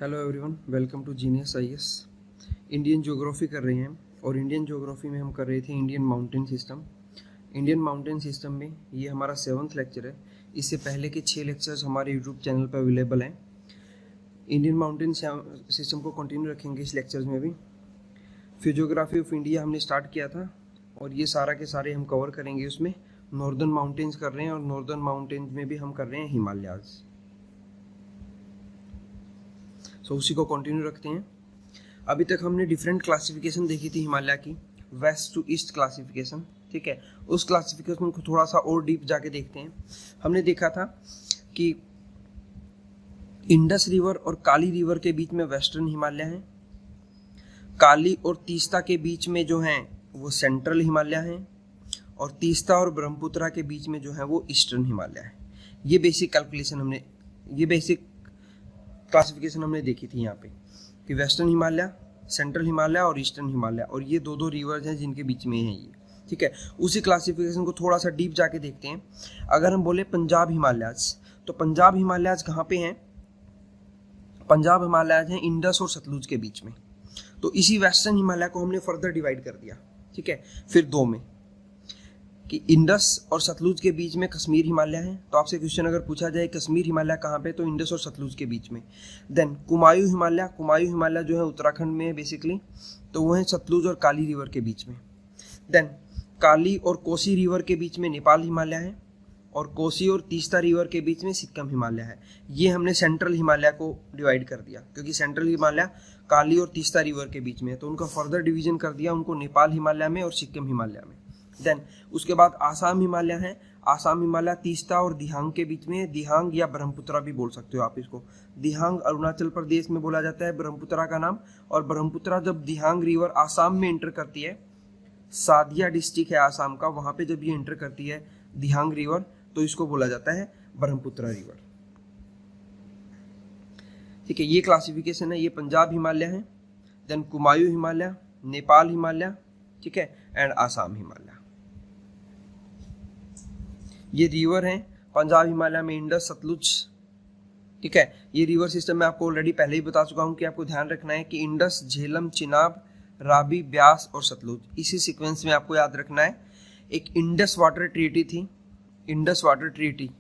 Hello everyone, welcome to Genius IAS. Indian geography कर रहे हैं और इंडियन ज्योग्राफी में हम कर रहे थे Indian mountain system. Indian mountain system में ये हमारा 7th लेक्चर है। इससे पहले के 6 लेक्चर्स हमारे यूट्यूब चैनल पर अवेलेबल हैं। इंडियन माउंटेन सिस्टम को कंटिन्यू रखेंगे इस लेक्चर्स में भी। फिजियोग्राफी ऑफ इंडिया हमने स्टार्ट किया था और ये सारा के सारे हम कवर करेंगे। उसमें नॉर्दर्न माउंटेन्स कर रहे हैं और नॉर्दर्न माउंटेन्स में भी हम कर रहे हैं हिमालयाज। तो उसी को कंटिन्यू रखते हैं। अभी तक हमने डिफरेंट क्लासिफिकेशन देखी थी हिमालय की, वेस्ट टू ईस्ट क्लासिफिकेशन। ठीक है, उस क्लासिफिकेशन को थोड़ा सा और डीप जाके देखते हैं। हमने देखा था कि इंडस रिवर और काली रिवर के बीच में वेस्टर्न हिमालय है, काली और तीस्ता के बीच में जो है वो सेंट्रल हिमालय है, और तीस्ता और ब्रह्मपुत्रा के बीच में जो है वो ईस्टर्न हिमालय है। ये बेसिक क्लासिफिकेशन हमने देखी थी यहाँ पे कि वेस्टर्न हिमालय, सेंट्रल हिमालय और ईस्टर्न हिमालय, और ये दो रिवर्स हैं जिनके बीच में है ये। ठीक है, उसी क्लासिफिकेशन को थोड़ा सा डीप जाके देखते हैं। अगर हम बोले पंजाब हिमालयाज, तो पंजाब हिमालयाज कहाँ पे हैं? पंजाब हिमालयाज हैं इंडस और सतलुज के बीच में। तो इसी वेस्टर्न हिमालय को हमने फर्दर डिवाइड कर दिया। ठीक है, फिर दो में कि इंडस और सतलुज के बीच में कश्मीर हिमालय है। तो आपसे क्वेश्चन अगर पूछा जाए कश्मीर हिमालय कहाँ पे, तो इंडस और सतलुज के बीच में। देन कुमायूं हिमालय जो है उत्तराखंड में है बेसिकली, तो वो है सतलुज और काली रिवर के बीच में। देन काली और कोसी रिवर के बीच में नेपाल हिमालय है, और कोसी और तीस्ता रिवर के बीच में सिक्किम हिमालय है। ये हमने सेंट्रल हिमालय को डिवाइड कर दिया, क्योंकि सेंट्रल हिमालय काली और तीस्ता रिवर के बीच में है, तो उनका फर्दर डिवीजन कर दिया उनको नेपाल हिमालय में और सिक्किम हिमालय में। देन उसके बाद आसाम हिमालय है। आसाम हिमालय तीस्ता और दिहांग के बीच में, दिहांग या ब्रह्मपुत्रा भी बोल सकते हो आप इसको। दिहांग अरुणाचल प्रदेश में बोला जाता है ब्रह्मपुत्रा का नाम, और ब्रह्मपुत्रा जब दिहांग रिवर आसाम में एंटर करती है, सादिया डिस्ट्रिक्ट है आसाम का, वहां पे जब ये एंटर करती है दिहांग रिवर, तो इसको बोला जाता है ब्रह्मपुत्रा रिवर। ठीक है, ये क्लासिफिकेशन है। ये पंजाब हिमालय है, देन कुमायूं हिमालय, नेपाल हिमालय, ठीक है, एंड आसाम हिमालय। ये रिवर हैं पंजाब हिमालय में इंडस, सतलुज। ठीक है, ये रिवर सिस्टम मैं आपको ऑलरेडी पहले ही बता चुका हूं कि आपको ध्यान रखना है कि इंडस, झेलम, चिनाब, रावी, ब्यास और सतलुज, इसी सीक्वेंस में आपको याद रखना है। एक इंडस वाटर ट्रीटी थी, इंडस वाटर ट्रीटी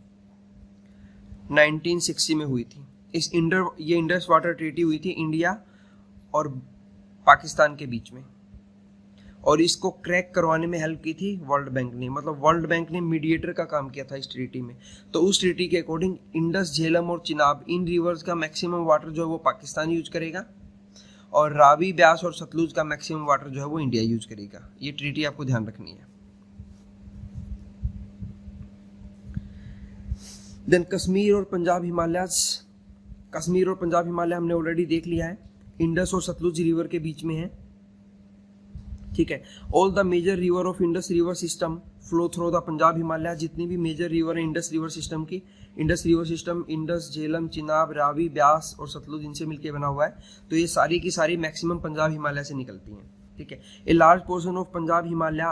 1960 में हुई थी। ये इंडस वाटर ट्रीटी हुई थी इंडिया और पाकिस्तान के बीच में, और इसको क्रैक करवाने में हेल्प की थी वर्ल्ड बैंक ने। मतलब वर्ल्ड बैंक ने मीडिएटर का काम किया था इस ट्रीटी में। तो उस ट्रीटी के अकॉर्डिंग इंडस, झेलम और चिनाब, इन रिवर्स का मैक्सिमम वाटर जो है वो पाकिस्तान यूज करेगा, और रावी, ब्यास और सतलुज का मैक्सिमम वाटर जो है वो इंडिया यूज करेगा। ये ट्रीटी आपको ध्यान रखनी है। देन कश्मीर और पंजाब हिमालय हमने ऑलरेडी देख लिया है, इंडस और सतलुज रिवर के बीच में है। ठीक है, all the major river of Indus river system flow through the Punjab Himalaya. जितनी भी मेजर रिवर है इंडस रिवर सिस्टम की, इंडस रिवर सिस्टम इंडस, झेलम, चिनाब, रावी, ब्यास और सतलुज इनसे मिलकर बना हुआ है। तो ये सारी की सारी मैक्सिमम पंजाब हिमालय से निकलती हैं। ठीक है, a large portion of Punjab Himalaya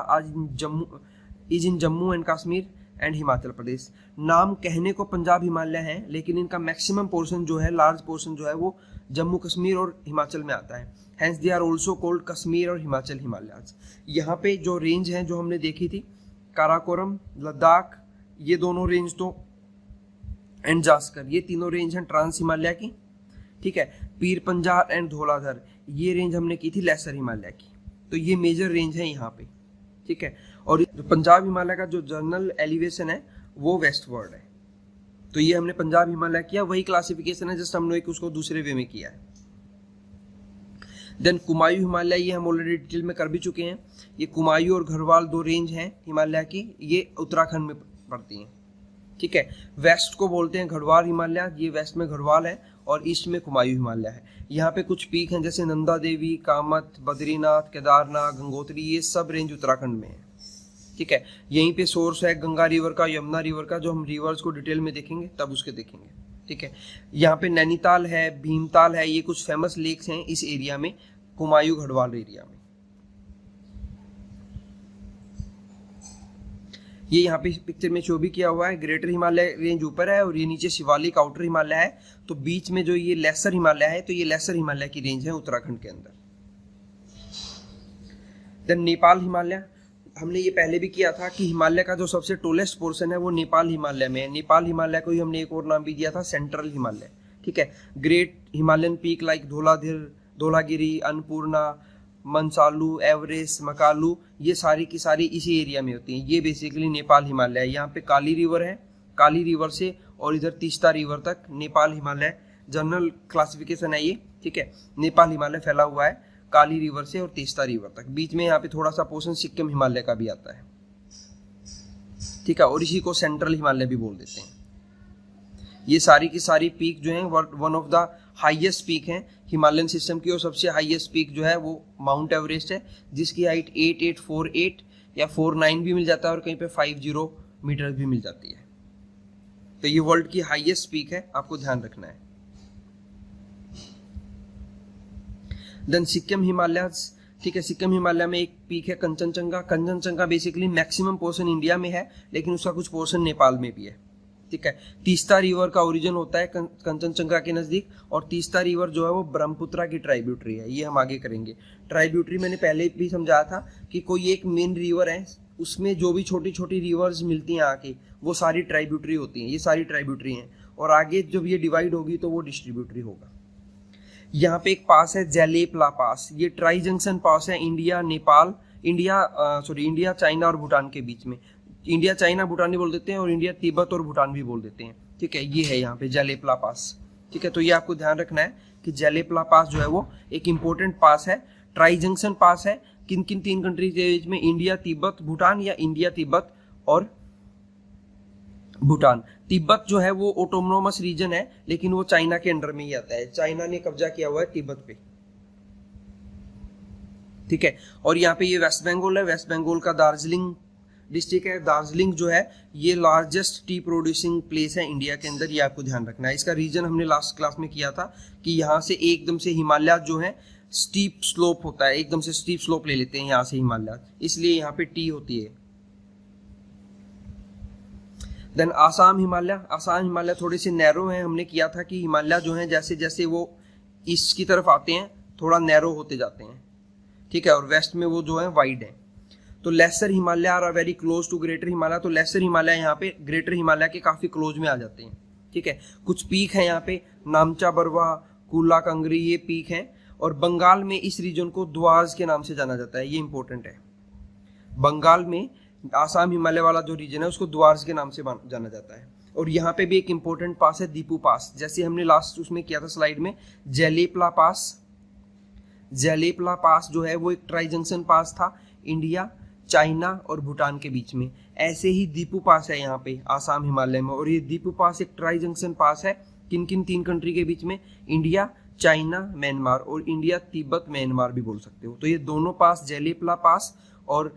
is in Jammu and Kashmir and Himachal Pradesh. नाम कहने को पंजाब हिमालय है, लेकिन इनका मैक्सिमम पोर्शन जो है, लार्ज पोर्शन जो है वो जम्मू कश्मीर और हिमाचल में आता है। Hence they are also called Kashmir और हिमाचल हिमालयाज। यहाँ पे जो रेंज हैं जो हमने देखी थी, काराकोरम, लद्दाख, ये दोनों रेंज तो, एंड जास्कर, ये तीनों रेंज हैं ट्रांस हिमालय की। ठीक है, पीर पंजाल एंड धौलाधर, ये रेंज हमने की थी लेसर हिमालय की। तो ये मेजर रेंज है यहाँ पे। ठीक है, और पंजाब हिमालय का जो जनरल एलिवेशन है वो वेस्टवर्ड है। तो ये हमने पंजाब हिमालय किया, वही क्लासिफिकेशन है, जस्ट हमने उसको दूसरे वे में किया है। देन कुमायूं हिमालय, ये हम ऑलरेडी डिटेल में कर भी चुके हैं। ये कुमायूं और घड़वाल दो रेंज हैं हिमालय की, ये उत्तराखंड में पड़ती हैं। ठीक है, वेस्ट को बोलते हैं घड़वाल हिमालय, ये वेस्ट में घड़वाल है, और ईस्ट में कुमायूं हिमालय है। यहाँ पे कुछ पीक हैं जैसे नंदा देवी, कामत, बद्रीनाथ, केदारनाथ, गंगोत्री, ये सब रेंज उत्तराखंड में है। ठीक है, यहीं पे सोर्स है गंगा रिवर का, यमुना रिवर का, जो हम रिवर्स को डिटेल में देखेंगे तब उसके देखेंगे। ठीक है, यहाँ पे नैनीताल है, भीमताल है, ये कुछ फेमस लेक्स हैं इस एरिया में, कुमायूं घड़वाल एरिया में। ये यहाँ पे पिक्चर में शो भी किया हुआ है, ग्रेटर हिमालय रेंज ऊपर है और ये नीचे शिवालिक आउटर हिमालय है, तो बीच में जो ये लेसर हिमालय है, तो ये लेसर हिमालय की रेंज है उत्तराखंड के अंदर। देन नेपाल हिमालय, हमने ये पहले भी किया था कि हिमालय का जो सबसे टोलेस्ट पोर्शन है वो नेपाल हिमालय में है। नेपाल हिमालय को ही हमने एक और नाम भी दिया था सेंट्रल हिमालय, ठीक है। Great Himalayan peak like Dhaulagiri, Annapurna, Manaslu, Everest, Makalu, ये सारी की सारी इसी एरिया में होती हैं। ये बेसिकली नेपाल हिमालय है। यहाँ पे काली रिवर है, काली रिवर से और इधर तीस्ता रिवर तक नेपाल हिमालय जनरल क्लासिफिकेशन है ये, ठीक है। नेपाल हिमालय फैला हुआ है काली रिवर से और तीस्ता रिवर तक। बीच में यहाँ पे थोड़ा सा पोर्शन सिक्किम हिमालय का भी आता है, ठीक है, और इसी को सेंट्रल हिमालय भी बोल देते हैं। ये सारी की सारी पीक जो है one of the highest peak हैं हिमालयन सिस्टम की, और सबसे हाईएस्ट पीक जो है वो माउंट एवरेस्ट है, जिसकी हाइट 8848 या 49 भी मिल जाता है और कहीं पे 50 मीटर भी मिल जाती है। तो ये वर्ल्ड की हाईएस्ट पीक है, आपको ध्यान रखना है। देन सिक्किम हिमालय, ठीक है, सिक्किम हिमालय में एक पीक है Kanchenjunga. Kanchenjunga basically maximum portion India में है, लेकिन उसका कुछ पोर्शन नेपाल में भी है, ठीक है। तीस्ता रिवर का ओरिजिन होता है कंचनजंगा के नजदीक, और तीस्ता रिवर जो है वो ब्रह्मपुत्रा की ट्राइब्यूटरी है। ये हम आगे करेंगे। ट्राइब्यूटरी मैंने पहले भी समझाया था कि कोई एक मेन रिवर है, उसमें जो भी छोटी छोटी रिवर्स मिलती हैं आके, वो सारी ट्राइब्यूटरी होती हैं। ये सारी ट्राइब्यूटरी हैं, और आगे जब ये डिवाइड होगी तो वो डिस्ट्रीब्यूटरी होगा। यहाँ पे एक पास है जेलेपला पास, ये ट्राई जंक्शन पास है इंडिया चाइना और भूटान के बीच में। इंडिया चाइना भूटान भी बोल देते हैं और इंडिया तिब्बत और भूटान भी बोल देते हैं, ठीक है। ये है यहाँ पे जेलेपला पास, ठीक है। तो ये आपको ध्यान रखना है कि जेलेपला पास जो है वो एक इम्पोर्टेंट पास है, ट्राई जंक्शन पास है। किन किन 3 कंट्रीज के बीच में? इंडिया तिब्बत भूटान, या इंडिया तिब्बत और भूटान। तिब्बत जो है वो ऑटोनोमस रीजन है, लेकिन वो चाइना के अंडर में ही आता है। चाइना ने कब्जा किया हुआ है तिब्बत पे, ठीक है। और यहाँ पे ये वेस्ट बंगाल है, वेस्ट बंगाल का दार्जिलिंग डिस्ट्रिक्ट है। दार्जिलिंग जो है ये लार्जेस्ट टी प्रोड्यूसिंग प्लेस है इंडिया के अंदर, ये आपको ध्यान रखना है। इसका रीजन हमने लास्ट क्लास में किया था कि यहाँ से एकदम से हिमालय जो है स्टीप स्लोप होता है, एकदम से स्टीप स्लोप ले लेते हैं यहाँ से हिमालय, इसलिए यहाँ पे टी होती है। देन आसाम हिमालय थोड़े से नैरो हैं। हमने किया था कि हिमालय जो है जैसे जैसे वो ईस्ट की तरफ आते हैं थोड़ा नैरो होते जाते हैं, ठीक है, और वेस्ट में वो जो है वाइड है। तो lesser Himalaya are very close to greater Himalaya, तो लेसर हिमालय यहाँ पे ग्रेटर हिमालय के काफी क्लोज में आ जाते हैं, ठीक है। कुछ पीक है यहाँ पे, नामचा बरवा, कूला कंगरी, ये पीक है। और बंगाल में इस रीजन को द्वाज के नाम से जाना जाता है, ये इंपॉर्टेंट है। बंगाल में आसाम हिमालय वाला जो रीजन है उसको द्वार्स के नाम से जाना जाता है। और यहाँ पे भी एक इंपॉर्टेंट पास है दीपू पास, जैसे हमने लास्ट उसमें किया था स्लाइड में, जेलेपला पास जो है वो एक ट्राई जंक्शन पास था इंडिया चाइना और भूटान के बीच में। ऐसे ही दीपू पास है यहाँ पे आसाम हिमालय में, और ये दीपू पास एक ट्राई जंक्शन पास है किन किन 3 कंट्री के बीच में? इंडिया चाइना म्यांमार, और इंडिया तिब्बत म्यांमार भी बोल सकते हो। तो ये दोनों पास जेलेपला पास और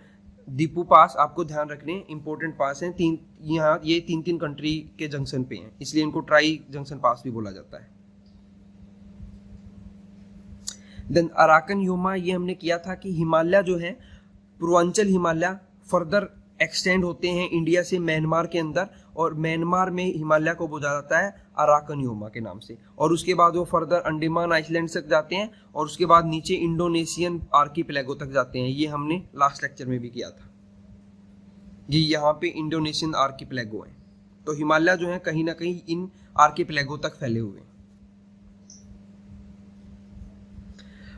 दीपू पास आपको ध्यान रखने इंपॉर्टेंट पास हैं। यहाँ ये 3 कंट्री के जंक्शन पे हैं, इसलिए इनको ट्राई जंक्शन पास भी बोला जाता है। देन अराकन योमा, ये हमने किया था कि हिमालय जो है पूर्वांचल हिमालय फर्दर एक्सटेंड होते हैं इंडिया से म्यांमार के अंदर, और म्यांमार में हिमालय को बोला जाता है अराकन योमा के नाम से। और उसके बाद वो फर्दर अंडमान आइलैंड तक जाते हैं, और उसके बाद नीचे इंडोनेशियन आर्कीपेलागो तक जाते हैं। ये हमने लास्ट लेक्चर में भी किया था। ये यहाँ पे इंडोनेशियन आर्कीपेलागो है। तो हिमालय जो है कहीं ना कहीं इन आर्कीपेलागो तक फैले हुए हैं।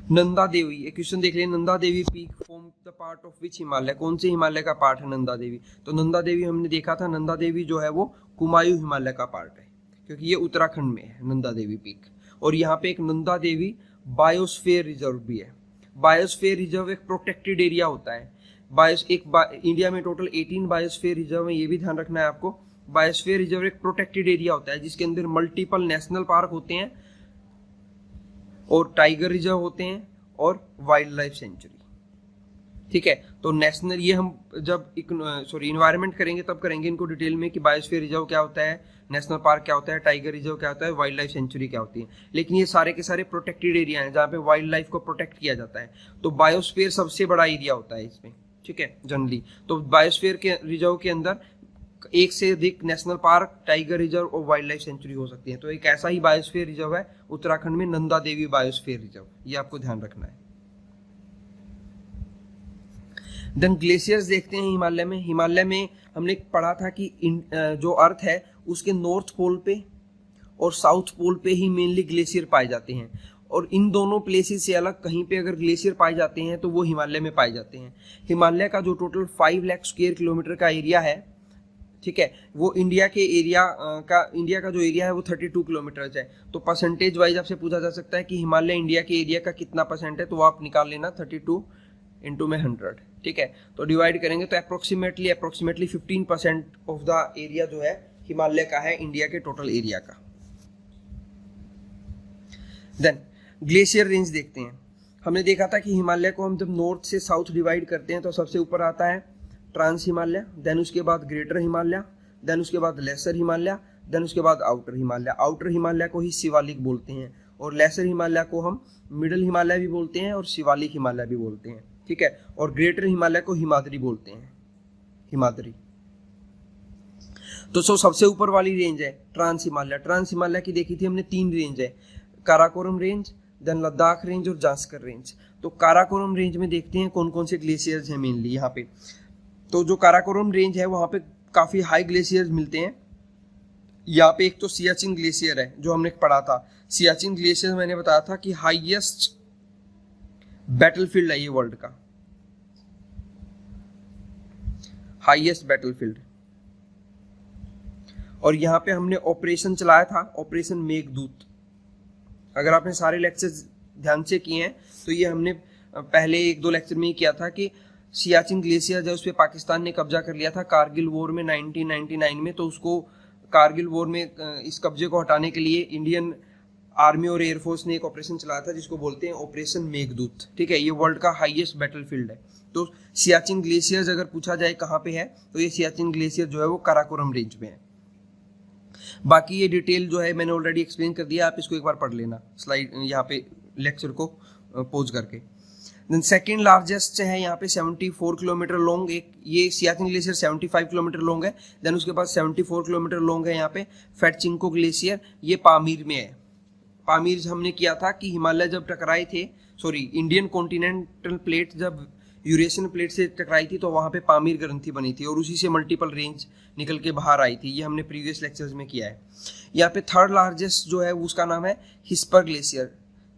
नंदा देवी, एक क्वेश्चन देख लें, Nanda Devi peak form the part of which Himalaya, कौन से हिमालय का पार्ट है नंदा देवी? तो नंदा देवी हमने देखा था, नंदा देवी जो है वो कुमायूं हिमालय का पार्ट है, क्योंकि ये उत्तराखंड में है नंदा देवी पीक। और यहाँ पे एक नंदा देवी बायोस्फीयर रिजर्व भी है। बायोस्फीयर रिजर्व एक प्रोटेक्टेड एरिया होता है। इंडिया में टोटल 18 बायोस्फीयर रिजर्व है, ये भी ध्यान रखना है आपको। बायोस्फीयर रिजर्व एक प्रोटेक्टेड एरिया होता है जिसके अंदर मल्टीपल नेशनल पार्क होते हैं और टाइगर रिजर्व होते हैं और वाइल्ड लाइफ सेंचुरी, ठीक है। तो नेशनल, ये हम जब इन्वायरमेंट करेंगे तब करेंगे इनको डिटेल में कि बायोस्फीयर रिजर्व क्या होता है, नेशनल पार्क क्या होता है, टाइगर रिजर्व क्या होता है, वाइल्ड लाइफ सेंचुरी क्या होती है। लेकिन ये सारे के सारे प्रोटेक्टेड एरिया हैं जहाँ पे वाइल्ड लाइफ को प्रोटेक्ट किया जाता है। तो बायोस्फीयर सबसे बड़ा एरिया होता है इसमें, ठीक है जनरली। तो बायोस्फीयर के रिजर्व के अंदर एक से अधिक नेशनल पार्क, टाइगर रिजर्व और वाइल्ड लाइफ सेंचुरी हो सकती है। तो एक ऐसा ही बायोस्फीयर रिजर्व है उत्तराखंड में, नंदा देवी बायोस्फीयर रिजर्व, ये आपको ध्यान रखना है। देन ग्लेशियर्स देखते हैं हिमालय में। हिमालय में हमने पढ़ा था कि जो अर्थ है उसके नॉर्थ पोल पे और साउथ पोल पे ही मेनली ग्लेशियर पाए जाते हैं, और इन दोनों प्लेसेस से अलग कहीं पे अगर ग्लेशियर पाए जाते हैं तो वो हिमालय में पाए जाते हैं। हिमालय का जो टोटल 5 लाख स्क्वायर किलोमीटर का एरिया है, ठीक है, वो इंडिया का जो एरिया है वो 32 किलोमीटर है। तो परसेंटेज वाइज आपसे पूछा जा सकता है कि हिमालय इंडिया के एरिया का कितना परसेंट है, तो वो आप निकाल लेना 32 इंटू में 100, ठीक है। तो डिवाइड करेंगे तो अप्रोक्सीमेटली 15% ऑफ द एरिया जो है हिमालय का है, इंडिया के टोटल एरिया का। देन ग्लेशियर रेंज देखते हैं। हमने देखा था कि हिमालय को हम जब नॉर्थ से साउथ डिवाइड करते हैं तो सबसे ऊपर आता है ट्रांस हिमालय, देन उसके बाद ग्रेटर हिमालय, देन उसके बाद लेसर हिमालय, देन उसके बाद आउटर हिमालय। आउटर हिमालय को ही शिवालिक बोलते हैं, और लेसर हिमालय को हम मिडिल हिमालय भी बोलते हैं और शिवालिक हिमालय भी बोलते हैं, ठीक है। और ग्रेटर हिमालय को हिमाद्री बोलते हैं, हिमाद्री। तो सबसे ऊपर वाली रेंज है ट्रांस हिमालय। ट्रांस हिमालय की देखी थी हमने 3 रेंज है, Karakoram range, then Ladakh range और जास्कर रेंज। तो काराकोरम रेंज में देखते हैं कौन कौन से ग्लेशियर्स हैं मेनली यहाँ पे। तो जो काराकोरम रेंज है वहाँ पे काफ़ी हाई ग्लेशियर्स मिलते हैं। यहाँ पे एक तो सियाचिन ग्लेशियर है जो हमने पढ़ा था। सियाचिन ग्लेशियर मैंने बताया था कि हाईएस्ट बैटलफील्ड है ये वर्ल्ड का, हाईएस्ट बैटलफील्ड। और यहाँ पे हमने ऑपरेशन चलाया था, ऑपरेशन मेघदूत। अगर आपने सारे लेक्चर्स ध्यान से किए हैं तो ये हमने पहले 1-2 लेक्चर में ही किया था कि सियाचिन ग्लेशियर है उस पर पाकिस्तान ने कब्जा कर लिया था कारगिल वॉर में 1999 में। तो उसको कारगिल वॉर में इस कब्जे को हटाने के लिए इंडियन आर्मी और एयरफोर्स ने एक ऑपरेशन चलाया था जिसको बोलते हैं ऑपरेशन मेघदूत, ठीक है। ये वर्ल्ड का हाईएस्ट बैटलफील्ड है। तो सियाचिन ग्लेशियर्स अगर पूछा जाए कहाँ पे है तो ये सियाचिन ग्लेशियर जो है वो काराकोरम रेंज में है। बाकी ये डिटेल जो है मैंने ऑलरेडी एक्सप्लेन कर दिया, आप इसको एक बार पढ़ लेना स्लाइड यहाँ पे लेक्चर को पोज करके। देन सेकेंड लार्जेस्ट है यहाँ पे 74 किलोमीटर लॉन्ग, एक ये सियाचिन ग्लेशियर 75 किलोमीटर लॉन्ग है। देन उसके बाद 74 किलोमीटर लॉन्ग है यहाँ पे फेटचिंको ग्लेशियर, ये पामीर में है। पामीर हमने किया था कि हिमालय जब टकराए थे, इंडियन कॉन्टिनेंटल प्लेट जब यूरेशियन प्लेट से टकराई थी तो वहाँ पे पामीर ग्रंथि बनी थी और उसी से मल्टीपल रेंज निकल के बाहर आई थी। ये हमने प्रीवियस लेक्चर्स में किया है। यहाँ पे थर्ड लार्जेस्ट जो है उसका नाम है हिस्पर ग्लेशियर,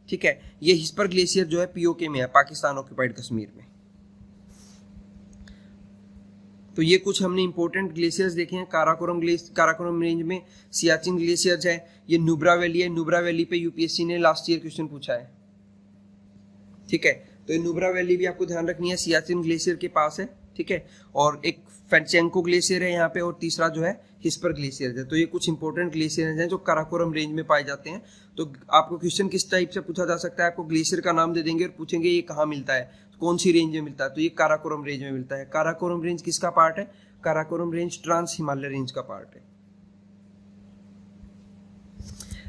ठीक है। ये हिस्पर ग्लेशियर जो है पीओके में है, पाकिस्तान ऑक्यूपाइड कश्मीर में। तो ये कुछ हमने इंपॉर्टेंट ग्लेशियर्स देखे हैं। काराकोरम रेंज में सियाचिन ग्लेशियर्स है, ये नुब्रा वैली है। नुब्रा वैली पे यूपीएससी ने लास्ट ईयर क्वेश्चन पूछा है, ठीक है। तो ये नुब्रा वैली भी आपको ध्यान रखनी है, सियाचिन ग्लेशियर के पास है, ठीक है। और एक फेटचेंको ग्लेशियर है यहाँ पे, और तीसरा जो है हिस्पर ग्लेशियर है। तो ये कुछ इंपॉर्टेंट ग्लेशियर हैं जो काराकोरम रेंज में पाए जाते हैं। तो आपको क्वेश्चन किस टाइप से पूछा जा सकता है, आपको ग्लेशियर का नाम दे देंगे और पूछेंगे ये कहाँ मिलता है, कौन सी रेंज में मिलता है, तो ये काराकोरम रेंज में मिलता है। काराकोरम रेंज किसका पार्ट है? Karakoram range trans Himalaya range का पार्ट है।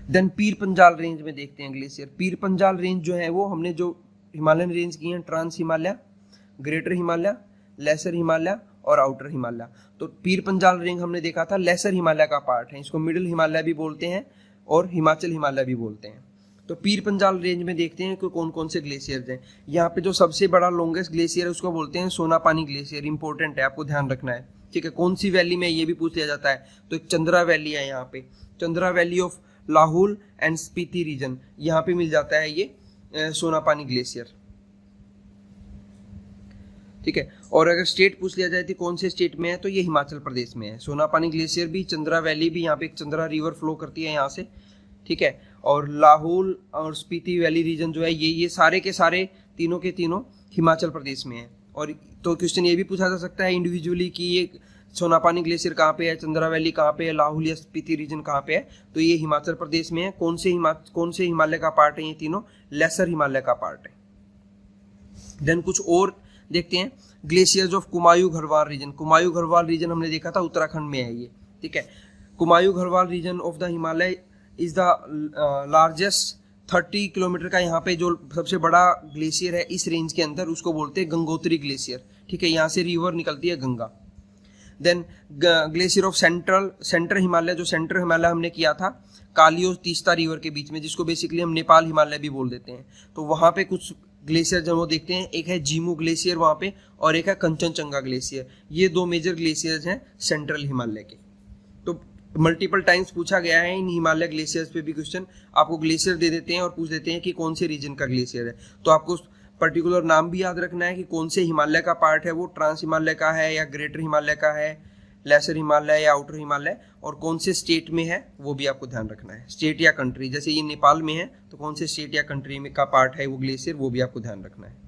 देन पीर पंजाल रेंज में देखते हैं ग्लेशियर। पीर पंजाल रेंज जो है वो हमने जो हिमालयन रेंज की हैं, trans Himalaya, greater Himalaya, lesser Himalaya और आउटर हिमालय। तो पीर पंजाल रेंज हमने देखा था लेसर हिमालय का पार्ट है, इसको मिडिल हिमालय भी बोलते हैं और हिमाचल हिमालय भी बोलते हैं। तो पीर पंजाल रेंज में देखते हैं कि कौन कौन से ग्लेशियर्स हैं। यहाँ पे जो सबसे बड़ा लॉन्गेस्ट ग्लेशियर है उसको बोलते हैं सोनापानी ग्लेशियर। इंपॉर्टेंट है, आपको ध्यान रखना है, ठीक है। कौन सी वैली में, ये भी पूछ लिया जाता है। तो एक चंद्रा वैली है यहाँ पे, Chandra valley of Lahaul and Spiti region, यहाँ पे मिल जाता है ये सोनापानी ग्लेशियर, ठीक है। और अगर स्टेट पूछ लिया जाए तो कौन से स्टेट में है, तो ये हिमाचल प्रदेश में है। सोनापानी ग्लेशियर भी, चंद्रा वैली भी, यहाँ पे एक चंद्रा रिवर फ्लो करती है यहाँ से, ठीक है। और लाहौल और स्पीति वैली रीजन जो है ये सारे के सारे तीनों के तीनों हिमाचल प्रदेश में है। और तो क्वेश्चन ये भी पूछा जा सकता है इंडिविजुअली कि ये सोनापानी ग्लेशियर कहाँ पे है, चंद्रा वैली कहाँ पे है, लाहौल या स्पीति रीजन कहाँ पे है, तो ये हिमाचल प्रदेश में है। कौन से हिमालय का पार्ट है ये तीनों? लेसर हिमालय का पार्ट है। देन कुछ और देखते हैं, glaciers of Kumaon Garhwal region. Kumaon Garhwal region हमने देखा था उत्तराखंड में है ये, ठीक है। Kumaon Garhwal region of the Himalaya is the largest 30 kilometre का यहाँ पे जो सबसे बड़ा ग्लेशियर है इस रेंज के अंदर, उसको बोलते हैं गंगोत्री ग्लेशियर, ठीक है, यहाँ से रिवर निकलती है Ganga. Then glacier of centre Himalaya, जो सेंटर हिमालय हमने किया था काली और तीस्ता रिवर के बीच में, जिसको बेसिकली हम नेपाल हिमालय भी बोल देते हैं। तो वहाँ पे कुछ ग्लेशियर जब वो देखते हैं, एक है जीमू ग्लेशियर वहाँ पे और एक है कंचनजंगा ग्लेशियर। ये दो मेजर ग्लेशियर्स हैं सेंट्रल हिमालय के। तो मल्टीपल टाइम्स पूछा गया है इन हिमालय ग्लेशियर्स पे भी क्वेश्चन, आपको ग्लेशियर दे देते हैं और पूछ देते हैं कि कौन से रीजन का ग्लेशियर है। तो आपको पर्टिकुलर नाम भी याद रखना है कि कौन से हिमालय का पार्ट है, वो ट्रांस हिमालय का है या ग्रेटर हिमालय का है, लेसर हिमालय या आउटर हिमालय, और कौन से स्टेट में है वो भी आपको ध्यान रखना है। स्टेट या कंट्री, जैसे ये नेपाल में है तो कौन से स्टेट या कंट्री में का पार्ट है वो ग्लेशियर, वो भी आपको ध्यान रखना है।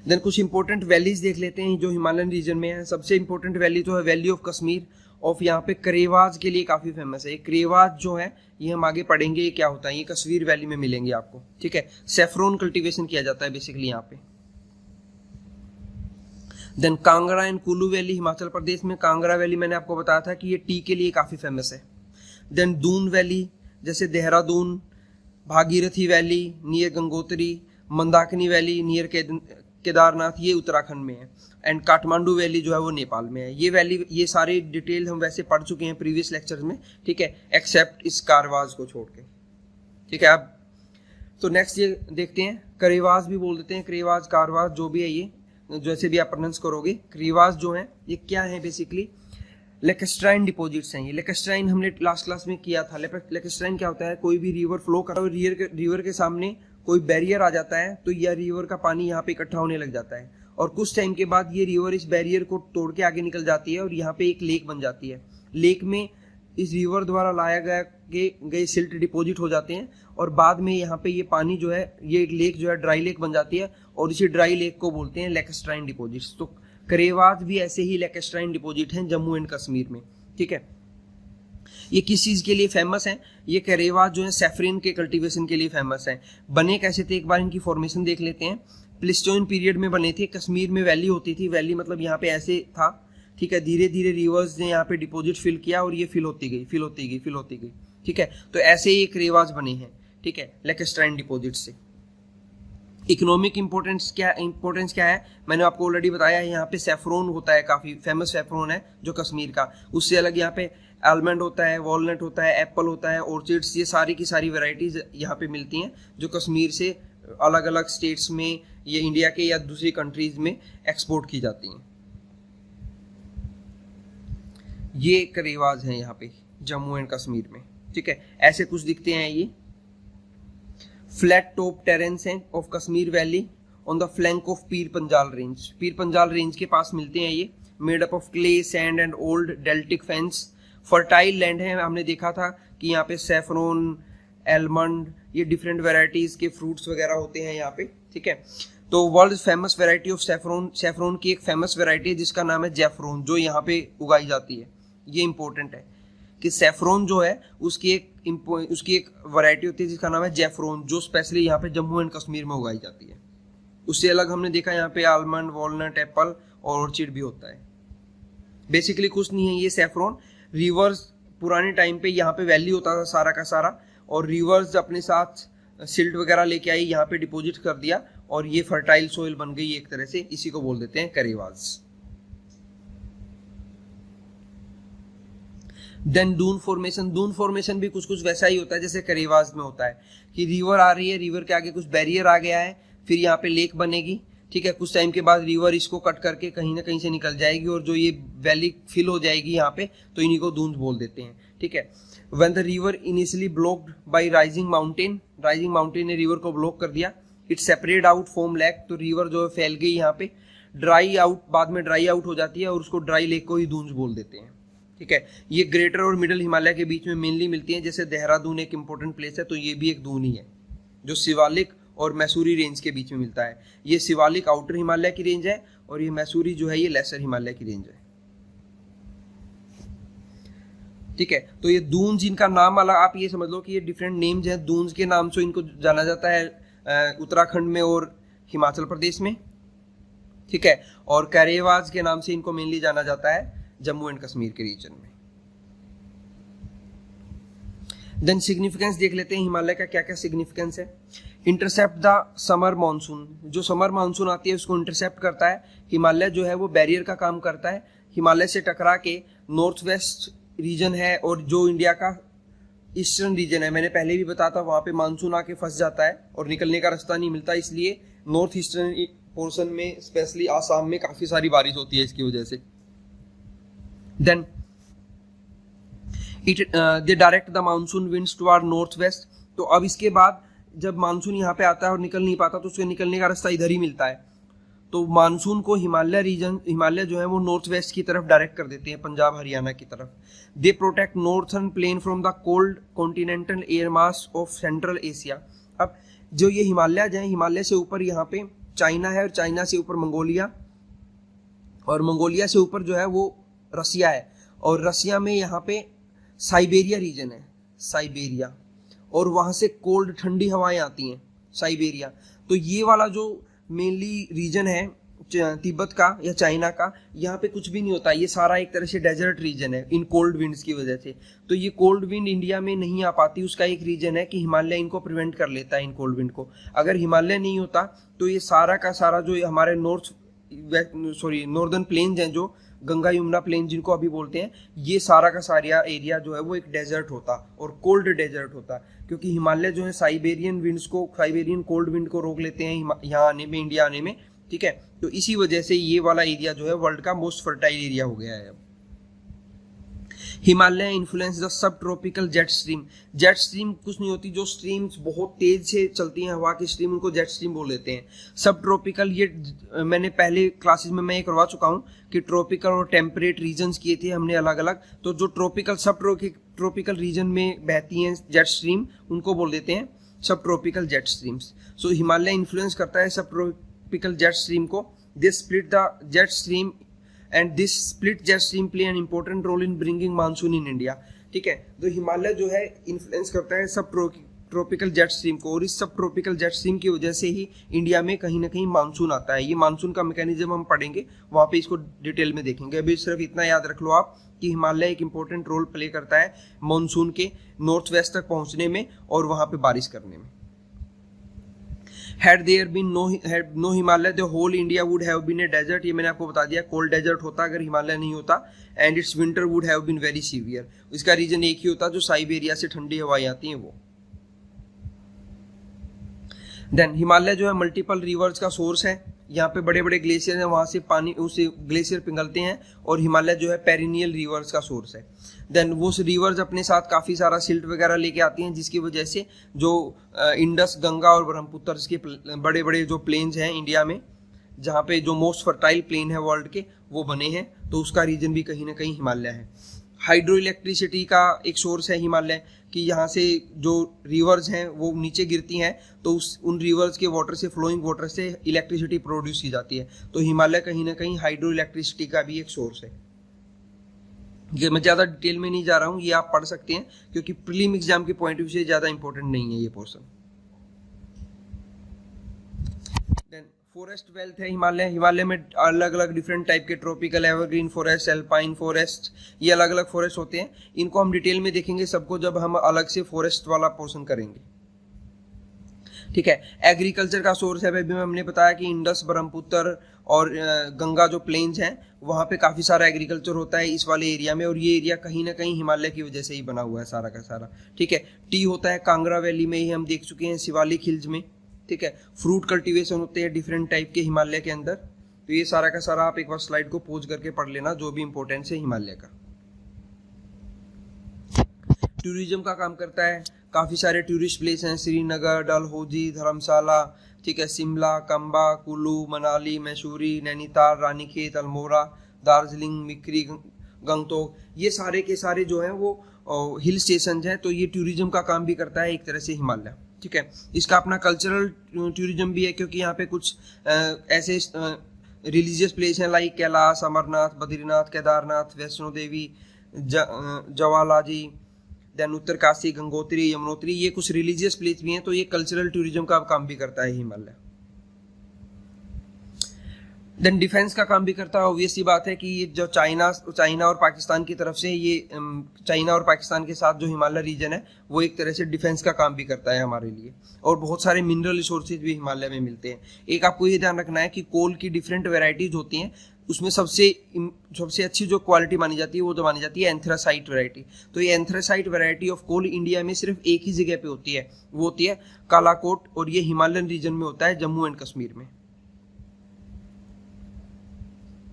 देन कुछ इंपॉर्टेंट वैलीज देख लेते हैं जो हिमालयन रीजन में है। सबसे इंपॉर्टेंट वैली तो है वैली ऑफ कश्मीर ऑफ, यहाँ पे करेवाज के लिए काफी फेमस है। करेवाज जो है ये हम आगे पढ़ेंगे ये क्या होता है, ये कश्मीर वैली में मिलेंगे आपको, ठीक है। सेफ्रॉन कल्टीवेशन किया जाता है बेसिकली यहाँ पे। Then Kangra and Kullu valley Himachal Pradesh में, कांगड़ा वैली मैंने आपको बताया था कि ये टी के लिए काफी फेमस है। देन दून वैली, जैसे Dehradun, Bhagirathi valley near Gangotri, Mandakini valley near Kedarnath, ये उत्तराखंड में है। एंड काठमांडू वैली जो है वो नेपाल में है। ये वैली, ये सारी डिटेल हम वैसे पढ़ चुके हैं प्रीवियस लेक्चर्स में, ठीक है, एक्सेप्ट इस कारवाज को छोड़ के, ठीक है। अब तो नेक्स्ट ये देखते हैं, करेवाज भी बोल देते हैं, करेवाज कारवाज जो भी है, ये जैसे भी आप प्रोनाउंस करोगे। करेवाज जो है ये क्या है, बेसिकली लेकेस्ट्राइन डिपॉजिट्स हैं। ये लेकेस्ट्राइन हमने लास्ट क्लास में किया था। लेकेस्ट्राइन क्या होता है, कोई भी रिवर फ्लो कर रहा है, रिवर के सामने कोई बैरियर आ जाता है तो यह रिवर का पानी यहाँ पे इकट्ठा होने लग जाता है, और कुछ टाइम के बाद ये रिवर इस बैरियर को तोड़ के आगे निकल जाती है और यहाँ पे एक लेक बन जाती है। लेक में इस रिवर द्वारा लाया गए सिल्ट डिपॉजिट हो जाते हैं, और बाद में यहाँ पे ये पानी जो है, ये एक लेक जो है ड्राई लेक बन जाती है, और इसी ड्राई लेक को बोलते हैं लेकेस्ट्राइन डिपॉजिट्स। तो करेवाज भी ऐसे ही लेकेस्ट्राइन डिपॉजिट हैं जम्मू एंड कश्मीर में, ठीक है। ये किस चीज के लिए फेमस है, ये करेवाज जो है सैफरन के कल्टीवेशन के लिए फेमस है। बने कैसे थे, एक बार इनकी फॉर्मेशन देख लेते हैं। प्लिस्टोइन पीरियड में बने थे। कश्मीर में वैली होती थी, वैली मतलब यहाँ पे ऐसे था, ठीक है। धीरे धीरे रिवर्स ने यहाँ पे डिपॉजिट फिल किया और ये फिल होती गई, ठीक है। तो ऐसे ही करेवाज बने हैं, ठीक है, लेकेस्ट्राइन डिपॉजिट से। इकोनॉमिक इंपॉर्टेंस क्या है, मैंने आपको ऑलरेडी बताया है। यहाँ पे सैफरन होता है, काफी फेमस सैफरन है जो कश्मीर का। उससे अलग यहाँ पे आलमंड होता है, वॉलनट होता है, एप्पल होता है, ऑर्चिड्स, ये सारी की सारी वैरायटीज यहाँ पे मिलती हैं जो कश्मीर से अलग अलग स्टेट्स में, ये इंडिया के या दूसरी कंट्रीज में एक्सपोर्ट की जाती हैं। ये करेवाज हैं यहाँ पे जम्मू एंड कश्मीर में, ठीक है। ऐसे कुछ दिखते हैं। ये फ्लैट टॉप टेरेंस हैं of Kashmir valley on the flank of Pir Panjal range. Pir Panjal range के पास मिलते हैं ये। Made up of clay, sand and old deltaic fence. Fertile land है। हमने देखा था कि यहाँ पे सैफरन, एलमंड, ये डिफरेंट वेराइटीज के फ्रूट्स वगैरह होते हैं यहाँ पे, ठीक है। तो world famous variety of saffron की एक फेमस वेराइटी है जिसका नाम है जैफरोन, जो यहाँ पे उगाई जाती है। ये इंपॉर्टेंट है कि सैफरन जो है उसकी एक वैरायटी होती है जिसका नाम है जैफरोन, जो स्पेशली यहाँ पे जम्मू एंड कश्मीर में उगाई जाती है। उससे अलग हमने देखा यहाँ पे आलमंड, वॉलनट, एप्पल और ऑर्चिड भी होता है। बेसिकली कुछ नहीं है, ये सैफरन रिवर्स पुराने टाइम पे यहाँ पे वैली होता था सारा का सारा, और रिवर्स अपने साथ सिल्ट वगैरह लेके आई, यहाँ पे डिपॉजिट कर दिया और ये फर्टाइल सोइल बन गई एक तरह से। इसी को बोल देते हैं करेवाज। देन दून फॉर्मेशन भी कुछ कुछ वैसा ही होता है जैसे करेवाज में होता है कि रिवर आ रही है, रिवर के आगे कुछ बैरियर आ गया है, फिर यहाँ पे लेक बनेगी, ठीक है। कुछ टाइम के बाद रिवर इसको कट करके कहीं ना कहीं से निकल जाएगी और जो ये वैली फिल हो जाएगी यहाँ पे, तो इन्हीं को दून बोल देते हैं, ठीक है। When the river initially blocked by rising mountain ने रिवर को ब्लॉक कर दिया, it separate out form lake, तो रिवर जो है फैल गई यहाँ पे, बाद में ड्राई आउट हो जाती है और उसको ड्राई लेक को ही दूंज बोल देते हैं, ठीक है। ये ग्रेटर और मिडिल हिमालय के बीच में मेनली मिलती है। जैसे देहरादून एक इंपॉर्टेंट प्लेस है, तो ये भी एक दून ही है जो शिवालिक और मैसूरी रेंज के बीच में मिलता है। ये शिवालिक आउटर हिमालय की रेंज है और ये मैसूरी जो है ये लेसर हिमालय की रेंज है, ठीक है। तो ये दून्स, इनका नाम अलग, आप ये समझ लो कि ये डिफरेंट नेम्स हैं। दून्स के नाम से इनको जाना जाता है उत्तराखंड में और हिमाचल प्रदेश में, ठीक है। और करेवाज के नाम से इनको मेनली जाना जाता है जम्मू एंड कश्मीर के रीजन में। देन सिग्निफिकेंस देख लेते हैं हिमालय का क्या क्या सिग्निफिकेंस है। इंटरसेप्ट द समर मानसून, जो समर मानसून आती है उसको इंटरसेप्ट करता है। हिमालय जो है वो बैरियर का काम करता है, हिमालय से टकरा के नॉर्थ वेस्ट रीजन है और जो इंडिया का ईस्टर्न रीजन है, मैंने पहले भी बताया था, वहाँ पे मानसून आके फंस जाता है और निकलने का रास्ता नहीं मिलता, इसलिए नॉर्थ ईस्टर्न पोर्शन में स्पेशली आसाम में काफी सारी बारिश होती है इसकी वजह से। Then they direct the monsoon winds toward north west. तो अब इसके बाद जब मानसून यहाँ पे आता है और निकल नहीं पाता तो उसके निकलने का रास्ता इधर ही मिलता है, तो मानसून को हिमालय जो है वो नॉर्थ वेस्ट की तरफ डायरेक्ट कर देते हैं, पंजाब हरियाणा की तरफ। They protect northern plain from the cold continental air mass of central Asia. अब जो ये हिमालय है, हिमालय से ऊपर यहाँ पे चाइना है और चाइना से ऊपर मंगोलिया, और मंगोलिया से ऊपर जो है वो रसिया है, और रसिया में यहाँ पे साइबेरिया रीजन है, साइबेरिया, और वहाँ से कोल्ड ठंडी हवाएं आती हैं साइबेरिया। तो ये वाला जो मेनली रीजन है तिब्बत का या चाइना का, यहाँ पे कुछ भी नहीं होता, ये सारा एक तरह से डेजर्ट रीजन है इन कोल्ड विंड्स की वजह से। तो ये कोल्ड विंड इंडिया में नहीं आ पाती, उसका एक रीजन है कि हिमालय इनको प्रिवेंट कर लेता है इन कोल्ड विंड को। अगर हिमालय नहीं होता तो ये सारा का सारा जो हमारे नॉर्दर्न प्लेन्स हैं, जो गंगा यमुना प्लेन जिनको अभी बोलते हैं, ये सारा का सारा एरिया जो है वो एक डेजर्ट होता और कोल्ड डेजर्ट होता, क्योंकि हिमालय जो है साइबेरियन कोल्ड विंड को रोक लेते हैं यहाँ आने में, इंडिया आने में, ठीक है। तो इसी वजह से ये वाला एरिया जो है वर्ल्ड का मोस्ट फर्टाइल एरिया हो गया है अब। Himalaya influence the sub tropical jet stream. Jet stream कुछ नहीं होती, जो स्ट्रीम्स बहुत तेज से चलती हैं, हवा की स्ट्रीम, उनको जेट स्ट्रीम बोल देते हैं। सब ट्रॉपिकल, ये मैंने पहले क्लासेस में मैं ये करवा चुका हूँ कि ट्रॉपिकल और टेम्परेट रीजन्स किए थे हमने अलग अलग। तो जो सब ट्रॉपिकल रीजन में बहती हैं जेट स्ट्रीम, उनको बोल देते हैं सब ट्रॉपिकल जेट स्ट्रीम्स। सो हिमालय इन्फ्लुएंस करता है सब ट्रॉपिकल जेट स्ट्रीम को। This split the jet stream and this split jet stream play an important role in bringing monsoon in India, ठीक है। तो हिमालय जो है इन्फ्लुएंस करता है सब ट्रॉपिकल जेट स्ट्रीम को, और इस सब ट्रॉपिकल जेट स्ट्रीम की वजह से ही इंडिया में कहीं ना कहीं मानसून आता है। ये मानसून का मैकेनिज्म हम पढ़ेंगे, वहाँ पे इसको डिटेल में देखेंगे। अभी सिर्फ इतना याद रख लो आप कि हिमालय एक इंपॉर्टेंट रोल प्ले करता है मानसून के नॉर्थ वेस्ट तक पहुँचने में और वहाँ पे बारिश करने में। Had there been no Himalaya, the whole India would have been a desert। ये मैंने आपको बता दिया, कोल्ड डेजर्ट होता अगर हिमालय नहीं होता, and its winter would have been very severe. इसका रीजन एक ही होता, जो साइबेरिया से ठंडी हवाएं आती हैं वो। देन हिमालय जो है मल्टीपल रिवर्स का सोर्स है, यहाँ पे बड़े बड़े ग्लेशियर हैं, वहाँ से पानी, उसे ग्लेशियर पिघलते हैं, और हिमालय जो है पेरिनियल रिवर्स का सोर्स है। देन वो रिवर्स अपने साथ काफ़ी सारा सिल्ट वगैरह लेके आती हैं, जिसकी वजह से जो इंडस, गंगा और ब्रह्मपुत्र के बड़े बड़े जो प्लेन्स हैं इंडिया में, जहाँ पे जो मोस्ट फर्टाइल प्लेन है वर्ल्ड के, वो बने हैं। तो उसका रीजन भी कहीं ना कहीं हिमालय है। हाइड्रो इलेक्ट्रिसिटी का एक सोर्स है हिमालय, कि यहाँ से जो रिवर्स हैं वो नीचे गिरती हैं, तो उन रिवर्स के वाटर से, फ्लोइंग वाटर से इलेक्ट्रिसिटी प्रोड्यूस की जाती है। तो हिमालय कहीं ना कहीं हाइड्रो इलेक्ट्रिसिटी का भी एक सोर्स है। ये मैं ज़्यादा डिटेल में नहीं जा रहा हूँ, ये आप पढ़ सकते हैं, क्योंकि प्रीलिम एग्जाम के पॉइंट ऑफ व्यू से ज़्यादा इंपॉर्टेंट नहीं है ये पोर्शन। देन फॉरेस्ट वेल्थ है हिमालय में अलग अलग डिफरेंट टाइप के tropical, evergreen forest, alpine forest, ये अलग अलग फॉरेस्ट होते हैं। इनको हम डिटेल में देखेंगे सबको जब हम अलग से फॉरेस्ट वाला पोर्शन करेंगे, ठीक है। एग्रीकल्चर का सोर्स है, अभी हमने बताया कि इंडस, ब्रह्मपुत्र और गंगा जो प्लेन्स हैं, वहाँ पे काफ़ी सारा एग्रीकल्चर होता है इस वाले एरिया में, और ये एरिया कहीं ना कहीं हिमालय की वजह से ही बना हुआ है सारा का सारा, ठीक है। टी होता है कांगड़ा वैली में, ही हम देख चुके हैं, शिवालिक हिल्स में, ठीक है। फ्रूट कल्टीवेशन होते हैं डिफरेंट टाइप के हिमालय के अंदर। तो ये सारा का सारा आप एक बार स्लाइड को पॉज करके पढ़ लेना, जो भी इंपॉर्टेंस है हिमालय का। टूरिज्म का काम करता है, काफ़ी सारे टूरिस्ट प्लेस हैं, श्रीनगर, डलहौजी, धर्मशाला, ठीक है, शिमला, कंबा, कुल्लू, मनाली, मैसूरी, नैनीताल, रानीखेत, अल्मोड़ा, दार्जिलिंग, मिक्री, गंगटोक, ये सारे के सारे जो हैं वो हिल स्टेशन हैं। तो ये टूरिज्म का काम भी करता है एक तरह से हिमालय, ठीक है। इसका अपना कल्चरल टूरिज्म भी है, क्योंकि यहाँ पे कुछ ऐसे रिलीजियस प्लेस हैं लाइक कैलाश, अमरनाथ, बद्रीनाथ, केदारनाथ, वैष्णो देवी, ज्वालाजी, देन उत्तरकाशी, गंगोत्री, यमुनोत्री, ये कुछ रिलीजियस प्लेस भी हैं। तो ये कल्चरल टूरिज्म का काम भी करता है हिमालय। देन डिफेंस का काम भी करता है। ऑब्वियस सी बात है कि ये जो चाइना और पाकिस्तान की तरफ से ये चाइना और पाकिस्तान के साथ जो हिमालय रीजन है वो एक तरह से डिफेंस का काम भी करता है हमारे लिए, और बहुत सारे मिनरल रिसोर्सेज भी हिमालय में मिलते हैं। एक आपको ये ध्यान रखना है कि कोल की डिफरेंट वेराइटीज होती हैं, उसमें सबसे अच्छी जो क्वालिटी मानी जाती है वो तो मानी जाती है एंथ्रासाइट वैरायटी। तो ये anthracite variety of coal India में सिर्फ एक ही जगह पे होती है, वो होती है कालाकोट, और ये हिमालयन रीजन में होता है, जम्मू एंड कश्मीर में।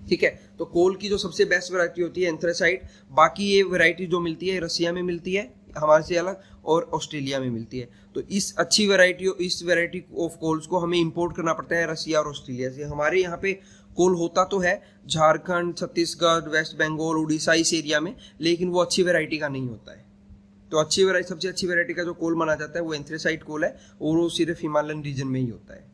ठीक है, तो कोल की जो सबसे बेस्ट वैरायटी होती है एंथ्रासाइट। बाकी ये वैरायटी जो मिलती है रसिया में मिलती है हमारे से अलग, और ऑस्ट्रेलिया में मिलती है। तो इस वैरायटी ऑफ कोल्स को हमें इंपोर्ट करना पड़ता है रसिया और ऑस्ट्रेलिया से। हमारे यहाँ पे कोल होता तो है झारखंड, छत्तीसगढ़, वेस्ट बंगाल, उड़ीसा इस एरिया में, लेकिन वो अच्छी वैरायटी का नहीं होता है। तो सबसे अच्छी वैरायटी का जो कोल माना जाता है वो एंथ्रासाइट कोल है, और वो सिर्फ हिमालयन रीजन में ही होता है।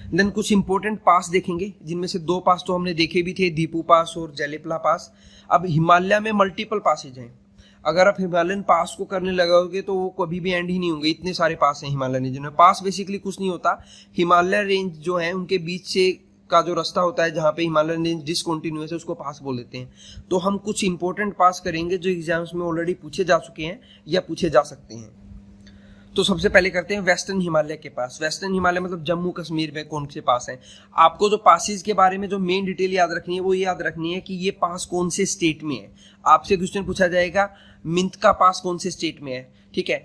देन कुछ इंपॉर्टेंट पास देखेंगे, जिनमें से 2 पास तो हमने देखे भी थे, दीपू पास और जेलेपला पास। अब हिमालय में मल्टीपल पासेज हैं। अगर आप हिमालयन पास को करने लगोगे तो वो कभी भी एंड ही नहीं होंगे, इतने सारे पास हैं हिमालय रीजन में। पास बेसिकली कुछ नहीं होता, हिमालय रेंज जो है उनके बीच से का जो रास्ता होता है जहाँ पे हिमालयन रेंज डिसकंटिन्यूअस है, उसको पास बोल देते हैं। तो हम कुछ इंपॉर्टेंट पास करेंगे जो एग्जाम्स में ऑलरेडी पूछे जा चुके हैं या पूछे जा सकते हैं। तो सबसे पहले करते हैं वेस्टर्न हिमालय के पास। वेस्टर्न हिमालय मतलब जम्मू कश्मीर में कौन से पास हैं। आपको जो पासिस के बारे में जो मेन डिटेल याद रखनी है वो याद रखनी है कि ये पास कौन से स्टेट में है। आपसे क्वेश्चन पूछा जाएगा मिंतका पास कौन से स्टेट में है, ठीक है,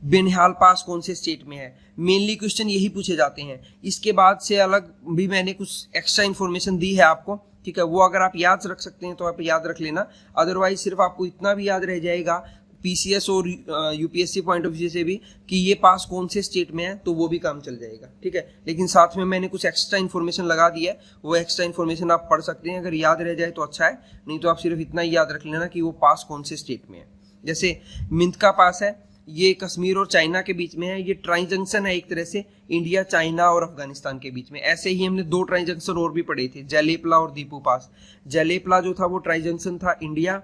बेनिहाल पास कौन से स्टेट में है। मेनली क्वेश्चन यही पूछे जाते हैं। इसके बाद से अलग भी मैंने कुछ एक्स्ट्रा इन्फॉर्मेशन दी है आपको, ठीक है, वो अगर आप याद रख सकते हैं तो आप याद रख लेना। अदरवाइज सिर्फ आपको इतना भी याद रह जाएगा पीसीएस और यूपीएससी पॉइंट ऑफ व्यू से भी कि ये पास कौन से स्टेट में है, तो वो भी काम चल जाएगा, ठीक है। लेकिन साथ में मैंने कुछ एक्स्ट्रा इन्फॉर्मेशन लगा दी है, वो एक्स्ट्रा इन्फॉर्मेशन आप पढ़ सकते हैं। अगर याद रह जाए तो अच्छा है, नहीं तो आप सिर्फ इतना ही याद रख लेना कि वो पास कौन से स्टेट में है। जैसे मिंतका पास है, ये कश्मीर और चाइना के बीच में है। ये ट्राई जंक्शन है एक तरह से इंडिया, चाइना और अफगानिस्तान के बीच में। ऐसे ही हमने 2 ट्राई जंक्शन और भी पढ़े थे, जेलेपला और दीपू पास। जेलेपला जो था वो ट्राई जंक्शन था इंडिया,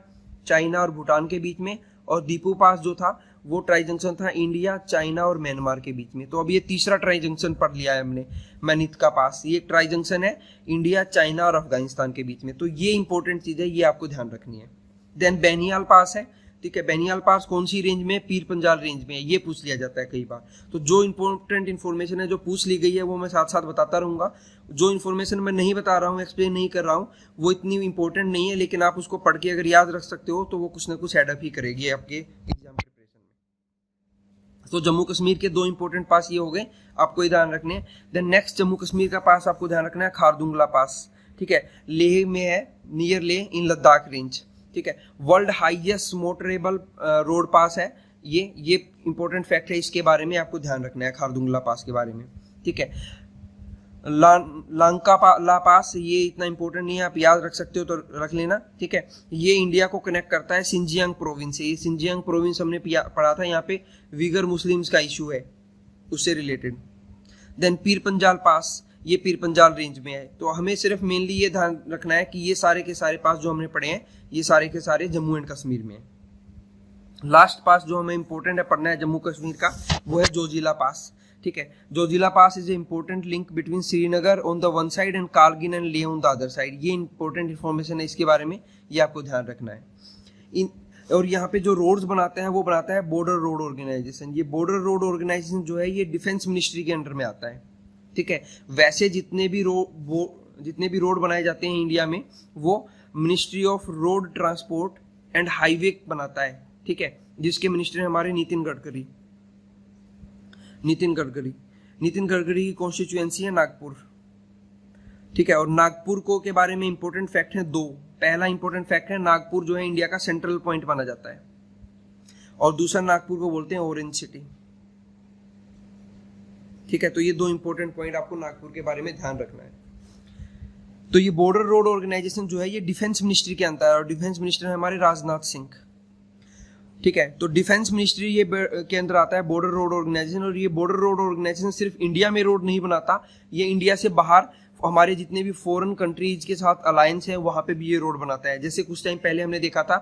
चाइना और भूटान के बीच में, और दीपू पास जो था वो ट्राई जंक्शन था इंडिया, चाइना और म्यांमार के बीच में। तो अब ये तीसरा ट्राई जंक्शन पढ़ लिया है हमने, मैनितका पास। ये एक ट्राई जंक्शन है इंडिया, चाइना और अफगानिस्तान के बीच में। तो ये इंपॉर्टेंट चीज है, ये आपको ध्यान रखनी है। देन बेनिहाल पास है, ठीक है। बेनिहाल पास कौन सी रेंज में, पीर पंजाल रेंज में है, ये पूछ लिया जाता है कई बार। तो जो इंपॉर्टेंट इन्फॉर्मेशन है जो पूछ ली गई है वो मैं साथ साथ बताता रहूंगा। जो इन्फॉर्मेशन मैं नहीं बता रहा हूँ, एक्सप्लेन नहीं कर रहा हूँ, वो इतनी इंपॉर्टेंट नहीं है, लेकिन आप उसको पढ़ के अगर याद रख सकते हो तो वो कुछ ना कुछ एडअप ही करेगी आपके एग्जाम प्रिपरेशन में। तो जम्मू कश्मीर के 2 इंपॉर्टेंट पास ये हो गए, आपको ये ध्यान रखने हैं। देन नेक्स्ट जम्मू कश्मीर का पास आपको ध्यान रखना है खारदुंगला पास, ठीक है, लेह में है, नियर लेह इन लद्दाख रेंज, ठीक है। वर्ल्ड हाईएस्ट मोटरेबल रोड पास है ये इंपॉर्टेंट फैक्ट है, इसके बारे में आपको ध्यान रखना है खारदुंगला पास के बारे में, ठीक है। ला पास ये इतना इंपॉर्टेंट नहीं है, आप याद रख सकते हो तो रख लेना, ठीक है। ये इंडिया को कनेक्ट करता है सिंजियांग प्रोविंस से। ये सिंजियांग प्रोविंस हमने पढ़ा था, यहाँ पे वीगर मुस्लिम्स का इशू है, उससे रिलेटेड। देन पीर पंजाल पास, ये पीर पंजाल रेंज में है। तो हमें सिर्फ मेनली ये ध्यान रखना है कि ये सारे के सारे पास जो हमने पढ़े हैं ये सारे के सारे जम्मू एंड कश्मीर में है। लास्ट पास जो हमें इंपॉर्टेंट है पढ़ना है जम्मू कश्मीर का, वो है जोजिला पास, ठीक है। Zojila pass is a important link between Srinagar on the one side and Kargil and Leh on the other side. ये इंपॉर्टेंट इन्फॉर्मेशन है, इसके बारे में ये आपको ध्यान रखना है। और यहाँ पे जो रोड्स बनाते हैं वो बनाता है बॉर्डर रोड ऑर्गेनाइजेशन। ये बॉर्डर रोड ऑर्गेनाइजेशन जो है ये डिफेंस मिनिस्ट्री के अंडर में आता है, ठीक है। वैसे जितने भी रोड बनाए जाते हैं इंडिया में वो ministry of road transport and highway बनाता है, ठीक है, जिसके मिनिस्टर हैं हमारे नितिन गडकरी की कॉन्स्टिट्यूएंसी है नागपुर, ठीक है। और नागपुर को के बारे में इंपॉर्टेंट फैक्ट है 2। पहला इंपॉर्टेंट फैक्ट है नागपुर जो है इंडिया का सेंट्रल पॉइंट माना जाता है, और दूसरा नागपुर को बोलते हैं ऑरेंज सिटी, ठीक है। तो ये 2 इंपॉर्टेंट पॉइंट आपको नागपुर के बारे में ध्यान रखना है। तो ये बॉर्डर रोड ऑर्गेनाइजेशन जो है ये डिफेंस मिनिस्ट्री के अंदर है, और डिफेंस मिनिस्टर है हमारे राजनाथ सिंह, ठीक है। तो डिफेंस मिनिस्ट्री ये के अंदर आता है बॉर्डर रोड ऑर्गेनाइजेशन। और ये बॉर्डर रोड ऑर्गेनाइजेशन सिर्फ इंडिया में रोड नहीं बनाता, ये इंडिया से बाहर हमारे जितने भी फॉरेन कंट्रीज के साथ अलायंस है वहां पे भी ये रोड बनाता है। जैसे कुछ टाइम पहले हमने देखा था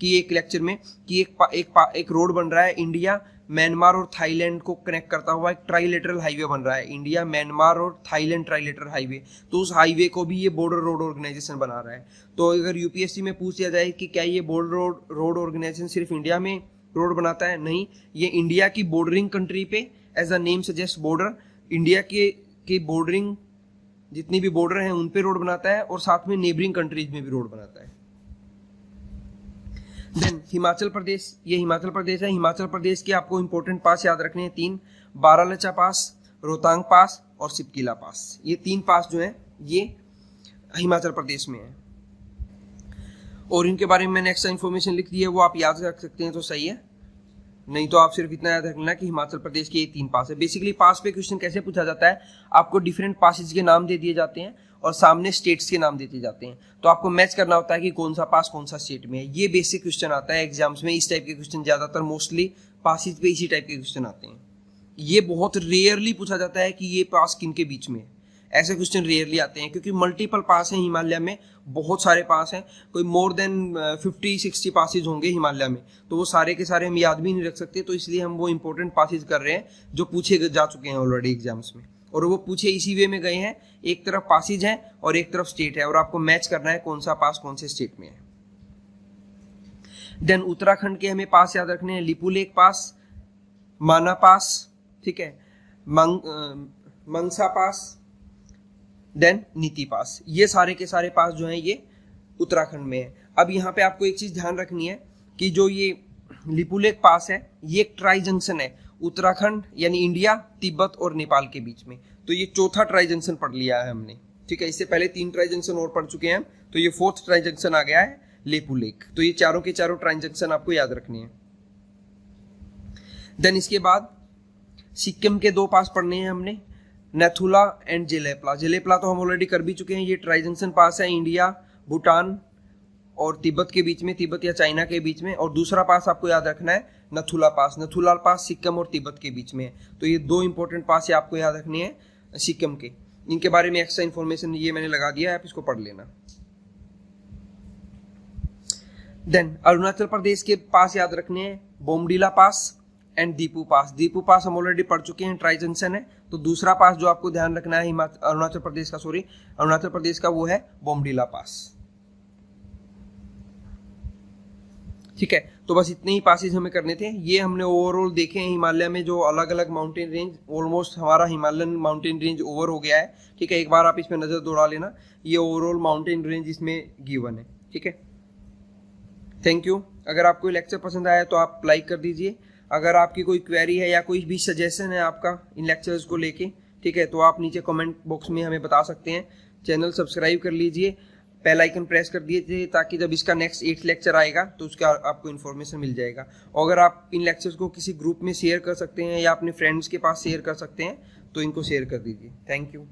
कि एक लेक्चर में कि एक रोड बन रहा है, इंडिया म्यांमार और थाईलैंड को कनेक्ट करता हुआ एक ट्राइलेटरल हाईवे बन रहा है, इंडिया म्यांमार और थाईलैंड ट्राइलेटरल हाईवे। तो उस हाईवे को भी ये बॉर्डर रोड ऑर्गेनाइजेशन बना रहा है। तो अगर यूपीएससी में पूछ लिया जाए कि क्या ये बॉर्डर रोड ऑर्गेनाइजेशन सिर्फ इंडिया में रोड बनाता है, नहीं, ये इंडिया की बॉर्डरिंग कंट्री पे, as a name suggest border, India के बॉर्डरिंग जितनी भी बॉर्डर हैं उन पे रोड बनाता है और साथ में नेबरिंग कंट्रीज में भी रोड बनाता है। देन हिमाचल प्रदेश, ये हिमाचल प्रदेश है। हिमाचल प्रदेश के आपको इंपॉर्टेंट पास याद रखने हैं 3, बारालाचा पास, रोहतांग पास और सिपकिला पास। ये 3 पास जो है ये हिमाचल प्रदेश में है और इनके बारे में मैंने एक्स्ट्रा इन्फॉर्मेशन लिख दी है, वो आप याद रख सकते हैं तो सही है, नहीं तो आप सिर्फ इतना याद रखना कि हिमाचल प्रदेश के ये 3 पास है। बेसिकली पास पे क्वेश्चन कैसे पूछा जाता है, आपको डिफरेंट पासेज के नाम दे दिए जाते हैं और सामने स्टेट्स के नाम देते जाते हैं, तो आपको मैच करना होता है कि कौन सा पास कौन सा स्टेट में है। ये बेसिक क्वेश्चन आता है एग्जाम्स में, इस टाइप के क्वेश्चन ज्यादातर मोस्टली पासेज पे इसी टाइप के क्वेश्चन आते हैं। ये बहुत रेयरली पूछा जाता है कि ये पास किन के बीच में है, ऐसे क्वेश्चन रेयरली आते हैं क्योंकि मल्टीपल पास हैं हिमालय में, बहुत सारे पास हैं, कोई मोर देन 50-60 पासेज होंगे हिमालय में, तो वो सारे के सारे हम याद भी नहीं रख सकते, तो इसलिए हम वो इंपॉर्टेंट पासेज कर रहे हैं जो पूछे जा चुके हैं ऑलरेडी एग्जाम्स में, और वो पूछे इसी वे में गए हैं, एक तरफ पासेज है और एक तरफ स्टेट है और आपको मैच करना है कौन सा पास कौन से स्टेट में है। देन उत्तराखंड के हमें पास याद रखने हैं, लिपुलेख पास, माना पास, ठीक है, मंगसा पास, देन नीति पास। ये सारे के सारे पास जो हैं ये उत्तराखंड में है। अब यहाँ पे आपको एक चीज ध्यान रखनी है कि जो ये लिपुलेख पास है ये एक ट्राई जंक्शन है उत्तराखंड यानी इंडिया, तिब्बत और नेपाल के बीच में, तो ये चौथा ट्राई जंक्शन पढ़ लिया है हमने, ठीक है। इससे पहले 3 ट्राई जंक्शन और पढ़ चुके हैं, तो ये 4th ट्राई जंक्शन आ गया है लिपुलेख। तो ये चारों के चारों ट्राई जंक्शन आपको याद रखने हैं। देन इसके बाद सिक्किम के 2 पास पढ़ने हैं हमने, नथुला एंड जेलेपला। जेलेपला तो हम ऑलरेडी कर भी चुके हैं, ये ट्राई जंक्शन पास है इंडिया, भूटान और तिब्बत के बीच में, तिब्बत या चाइना के बीच में। और दूसरा पास आपको याद रखना है नथुला पास। नथुला पास सिक्किम और तिब्बत के बीच में है, तो ये 2 इंपॉर्टेंट पास आपको याद रखने हैं सिक्किम के। इनके बारे में एक्स्ट्रा इन्फॉर्मेशन ये मैंने लगा दिया है, आप इसको पढ़ लेना। देन अरुणाचल प्रदेश के पास याद रखने हैं, बोमडिला पास एंड दीपू पास। दीपू पास हम ऑलरेडी पढ़ चुके हैं, ट्राई जंक्शन है। तो दूसरा पास जो आपको ध्यान रखना है अरुणाचल प्रदेश का वो है बोमडिला पास, ठीक है। तो बस इतने ही पासेज हमें करने थे। ये हमने ओवरऑल देखे हैं हिमालय में जो अलग अलग माउंटेन रेंज, ऑलमोस्ट हमारा हिमालयन माउंटेन रेंज ओवर हो गया है, ठीक है। एक बार आप इसमें नजर दौड़ा लेना, ये ओवरऑल माउंटेन रेंज इसमें गिवन है, ठीक है। Thank you. अगर आपको लेक्चर पसंद आया तो आप लाइक कर दीजिए। अगर आपकी कोई क्वेरी है या कोई भी सजेशन है आपका इन लेक्चर्स को लेके, ठीक है, तो आप नीचे कमेंट बॉक्स में हमें बता सकते हैं। चैनल सब्सक्राइब कर लीजिए, बेल आइकन प्रेस कर दीजिए ताकि जब इसका नेक्स्ट 8th लेक्चर आएगा तो उसका आपको इन्फॉर्मेशन मिल जाएगा। और अगर आप इन लेक्चर्स को किसी ग्रुप में शेयर कर सकते हैं या अपने फ्रेंड्स के पास शेयर कर सकते हैं तो इनको शेयर कर दीजिए। Thank you.